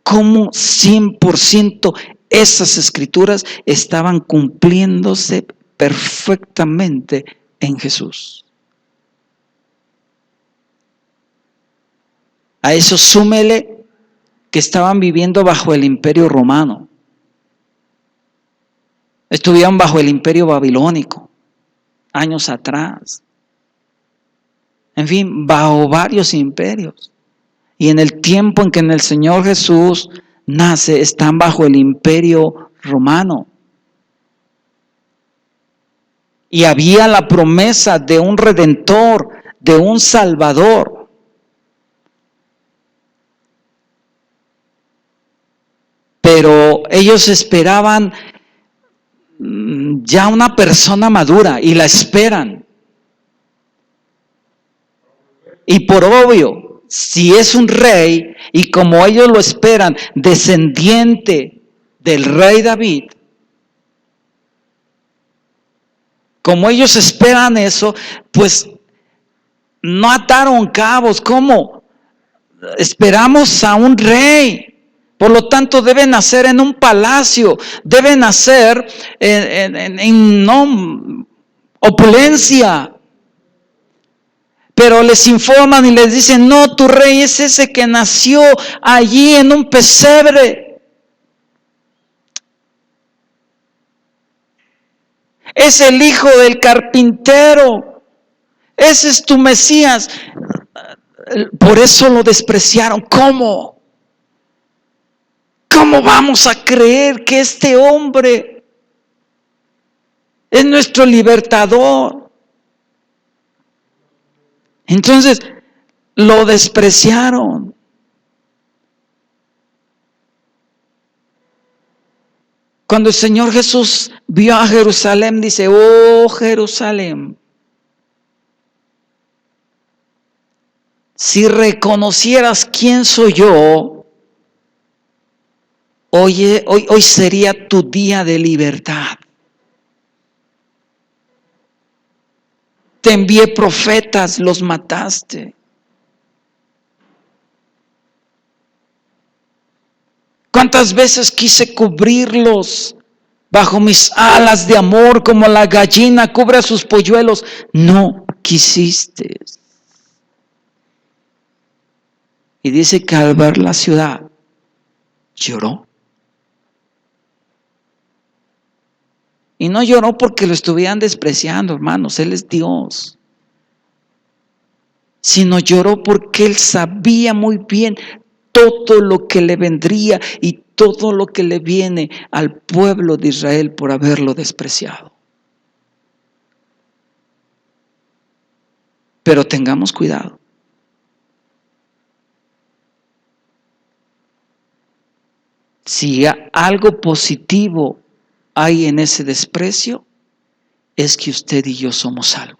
cómo 100% esas Escrituras estaban cumpliéndose perfectamente en Jesús. A eso súmele que estaban viviendo bajo el imperio romano. Estuvieron bajo el imperio babilónico años atrás. En fin, bajo varios imperios. Y en el tiempo en que el Señor Jesús nace, están bajo el imperio romano. Y había la promesa de un redentor, de un salvador. Pero ellos esperaban ya una persona madura y la esperan. Y por obvio, si es un rey y como ellos lo esperan, descendiente del rey David, como ellos esperan eso, pues no ataron cabos. ¿Cómo? Esperamos a un rey. Por lo tanto, deben nacer en un palacio, deben nacer en opulencia. Pero les informan y les dicen, no, tu rey es ese que nació allí en un pesebre. Es el hijo del carpintero. Ese es tu Mesías. Por eso lo despreciaron. ¿Cómo? ¿Cómo vamos a creer que este hombre es nuestro libertador? Entonces, lo despreciaron. Cuando el Señor Jesús vio a Jerusalén, dice, oh Jerusalén, si reconocieras quién soy yo, hoy sería tu día de libertad. Te envié profetas, los mataste. ¿Cuántas veces quise cubrirlos bajo mis alas de amor como la gallina cubre a sus polluelos? No quisiste. Y dice que al ver la ciudad, lloró. Y no lloró porque lo estuvieran despreciando, hermanos, Él es Dios. Sino lloró porque Él sabía muy bien todo lo que le vendría y todo lo que le viene al pueblo de Israel por haberlo despreciado. Pero tengamos cuidado. Si algo positivo hay en ese desprecio, es que usted y yo somos salvos.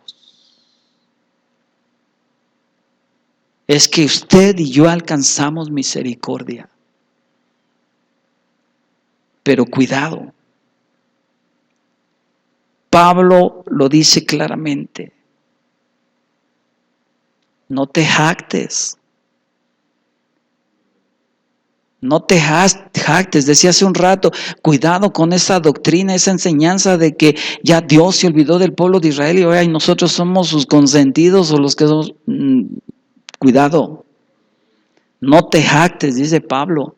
Es que usted y yo alcanzamos misericordia. Pero cuidado. Pablo lo dice claramente. No te jactes. No te jactes, decía hace un rato, cuidado con esa doctrina, esa enseñanza de que ya Dios se olvidó del pueblo de Israel y ahora nosotros somos sus consentidos o los que somos. Cuidado, no te jactes, dice Pablo,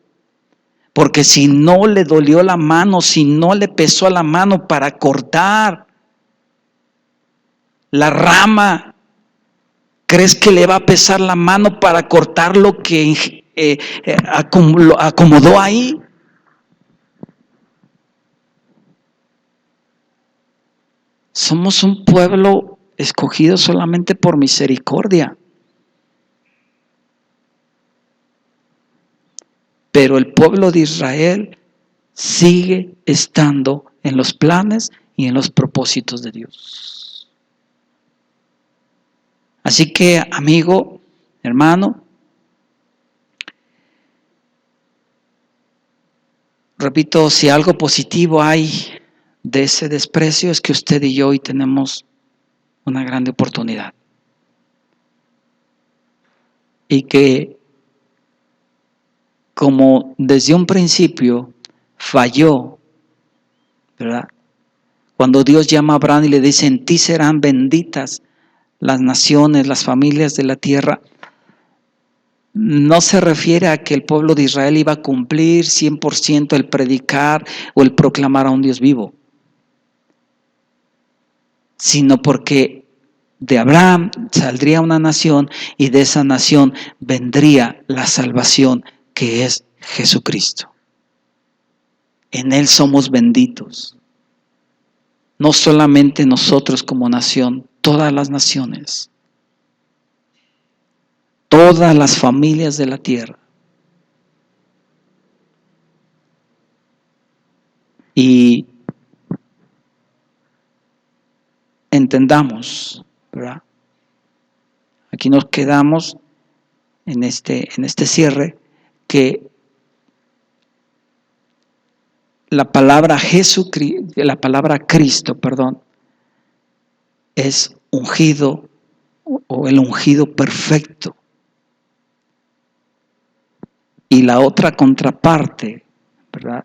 porque si no le dolió la mano, si no le pesó la mano para cortar la rama, ¿crees que le va a pesar la mano para cortar lo que acomodó ahí? Somos un pueblo escogido solamente por misericordia. Pero el pueblo de Israel sigue estando en los planes y en los propósitos de Dios. Así que, amigo, hermano, repito, si algo positivo hay de ese desprecio es que usted y yo hoy tenemos una gran oportunidad. Y que como desde un principio falló, ¿verdad? Cuando Dios llama a Abraham y le dice, en ti serán benditas las naciones, las familias de la tierra, no se refiere a que el pueblo de Israel iba a cumplir 100% el predicar o el proclamar a un Dios vivo, sino porque de Abraham saldría una nación y de esa nación vendría la salvación que es Jesucristo. En Él somos benditos. No solamente nosotros como nación, todas las naciones, todas las familias de la tierra. Y entendamos, ¿verdad? Aquí nos quedamos en este cierre que la palabra Cristo, es ungido o el ungido perfecto. Y la otra contraparte, ¿verdad?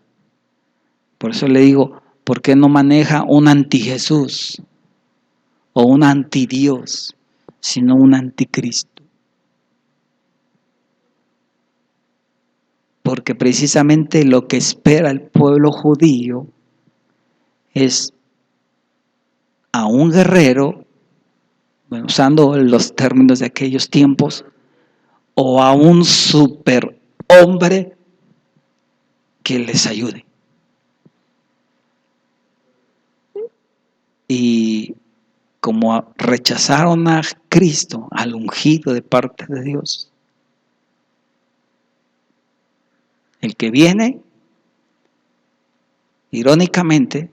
Por eso le digo, ¿por qué no maneja un anti-Jesús o un anti-Dios, sino un anticristo? Porque precisamente lo que espera el pueblo judío es a un guerrero, bueno, usando los términos de aquellos tiempos, o a un superhombre que les ayude. Y como rechazaron a Cristo, al ungido de parte de Dios, el que viene, irónicamente,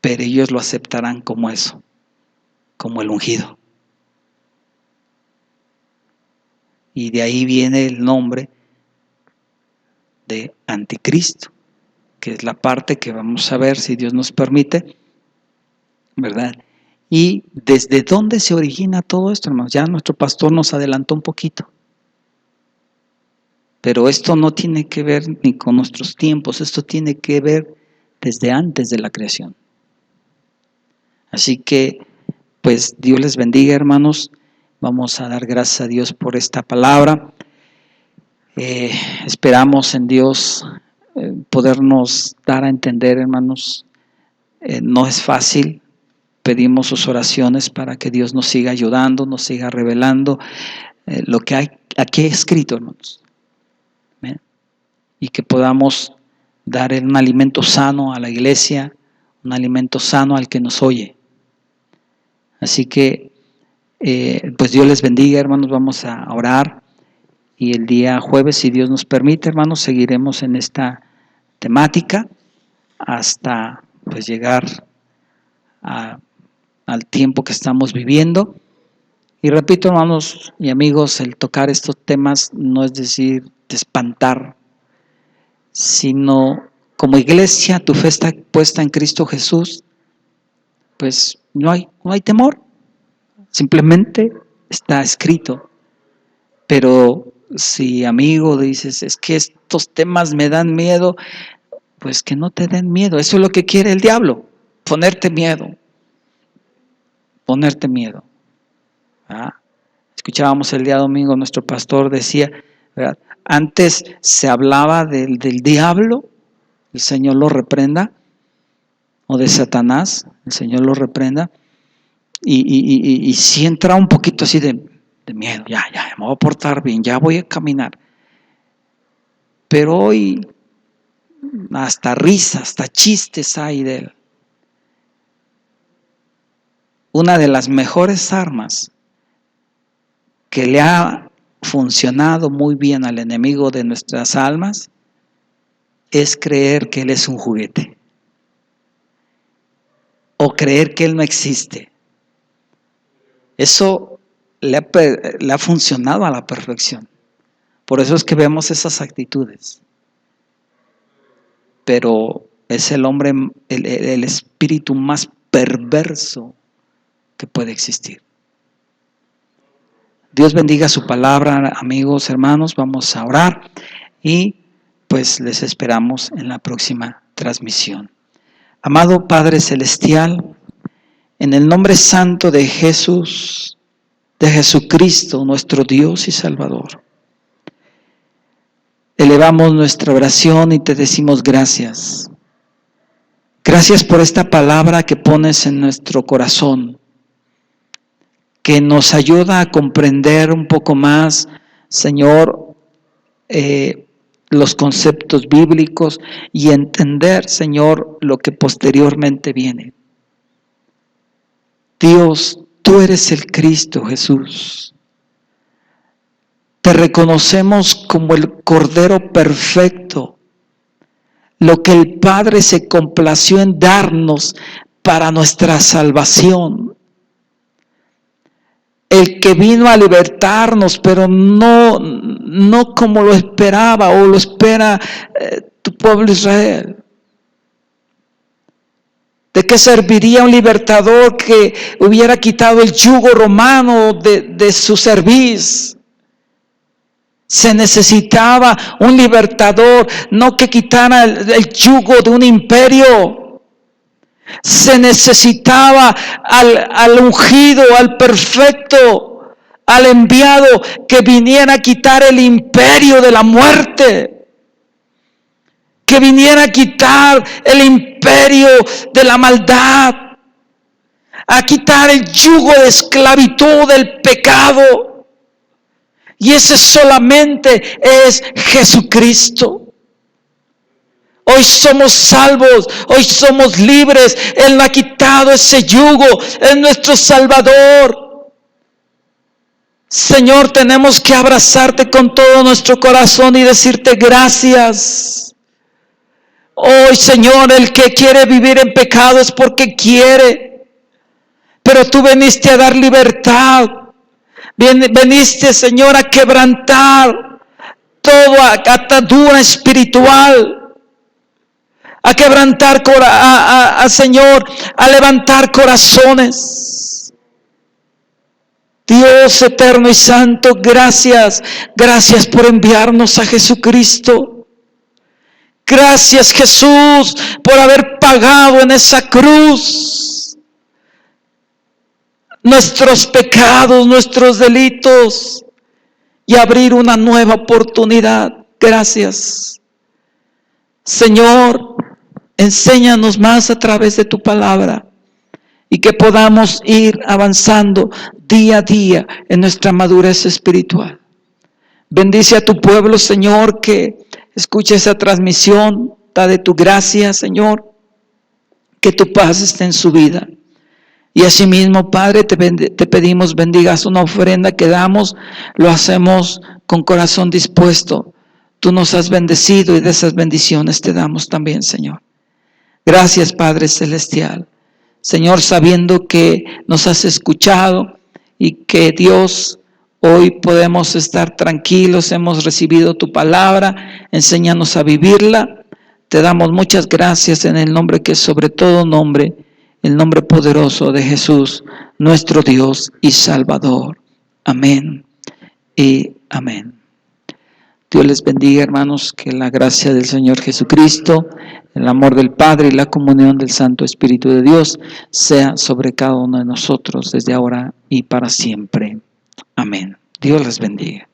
pero ellos lo aceptarán como eso, como el ungido. Y de ahí viene el nombre de anticristo, que es la parte que vamos a ver si Dios nos permite, ¿verdad? Y desde dónde se origina todo esto, hermanos. Ya nuestro pastor nos adelantó un poquito. Pero esto no tiene que ver ni con nuestros tiempos, esto tiene que ver desde antes de la creación. Así que, pues Dios les bendiga, hermanos. Vamos a dar gracias a Dios por esta palabra. Esperamos en Dios podernos dar a entender, hermanos. No es fácil. Pedimos sus oraciones para que Dios nos siga ayudando, nos siga revelando lo que hay aquí escrito, hermanos. ¿Ven? Y que podamos dar un alimento sano a la iglesia, un alimento sano al que nos oye. Así que, pues Dios les bendiga, hermanos. Vamos a orar. Y el día jueves, si Dios nos permite, hermanos, seguiremos en esta temática hasta pues llegar al tiempo que estamos viviendo. Y repito, hermanos y amigos, el tocar estos temas no es decir de espantar, sino como iglesia, tu fe está puesta en Cristo Jesús, pues no hay temor, simplemente está escrito. Pero si, amigo, dices, es que estos temas me dan miedo, pues que no te den miedo. Eso es lo que quiere el diablo, ponerte miedo. ¿Ah? Escuchábamos el día domingo, nuestro pastor decía, ¿verdad? Antes se hablaba del diablo, el Señor lo reprenda, o de Satanás, el Señor lo reprenda, y si entra un poquito así de miedo, ya, me voy a portar bien, ya voy a caminar. Pero hoy hasta risas, hasta chistes hay de él. Una de las mejores armas que le ha funcionado muy bien al enemigo de nuestras almas es creer que él es un juguete o creer que él no existe. Eso le ha funcionado a la perfección. Por eso es que vemos esas actitudes. Pero es el hombre, el espíritu más perverso que puede existir. Dios bendiga su palabra, amigos, hermanos. Vamos a orar y pues les esperamos en la próxima transmisión. Amado Padre Celestial, en el nombre santo de Jesús, de Jesucristo, nuestro Dios y Salvador, elevamos nuestra oración y te decimos gracias. Gracias por esta palabra que pones en nuestro corazón, que nos ayuda a comprender un poco más, Señor, los conceptos bíblicos y entender, Señor, lo que posteriormente viene. Dios, tú eres el Cristo Jesús. Te reconocemos como el Cordero perfecto, lo que el Padre se complació en darnos para nuestra salvación. El que vino a libertarnos, pero no como lo esperaba o lo espera tu pueblo Israel. ¿De qué serviría un libertador que hubiera quitado el yugo romano de su cerviz? Se necesitaba un libertador, no que quitara el yugo de un imperio. Se necesitaba al ungido, al perfecto, al enviado que viniera a quitar el imperio de la muerte, que viniera a quitar el imperio de la maldad, a quitar el yugo de esclavitud del pecado. Y ese solamente es Jesucristo. Hoy somos salvos, hoy somos libres. Él no ha quitado ese yugo, es nuestro Salvador. Señor, tenemos que abrazarte con todo nuestro corazón y decirte gracias. Hoy, Señor, el que quiere vivir en pecado es porque quiere, pero tú viniste a dar libertad. Veniste, Señor, a quebrantar toda atadura espiritual, a quebrantar, Señor, a levantar corazones. Dios eterno y santo, gracias por enviarnos a Jesucristo. Gracias, Jesús, por haber pagado en esa cruz nuestros pecados, nuestros delitos, y abrir una nueva oportunidad. Gracias. Señor, enséñanos más a través de tu palabra y que podamos ir avanzando día a día en nuestra madurez espiritual. Bendice a tu pueblo, Señor, que escuche esa transmisión. Da de tu gracia, Señor, que tu paz esté en su vida. Y asimismo, Padre, te pedimos bendigas una ofrenda que damos, lo hacemos con corazón dispuesto. Tú nos has bendecido y de esas bendiciones te damos también, Señor. Gracias, Padre Celestial. Señor, sabiendo que nos has escuchado y que Dios, hoy podemos estar tranquilos, hemos recibido tu palabra, enséñanos a vivirla. Te damos muchas gracias en el nombre que es sobre todo nombre, el nombre poderoso de Jesús, nuestro Dios y Salvador. Amén y amén. Dios les bendiga, hermanos, que la gracia del Señor Jesucristo, el amor del Padre y la comunión del Santo Espíritu de Dios sea sobre cada uno de nosotros desde ahora y para siempre. Amén. Dios les bendiga.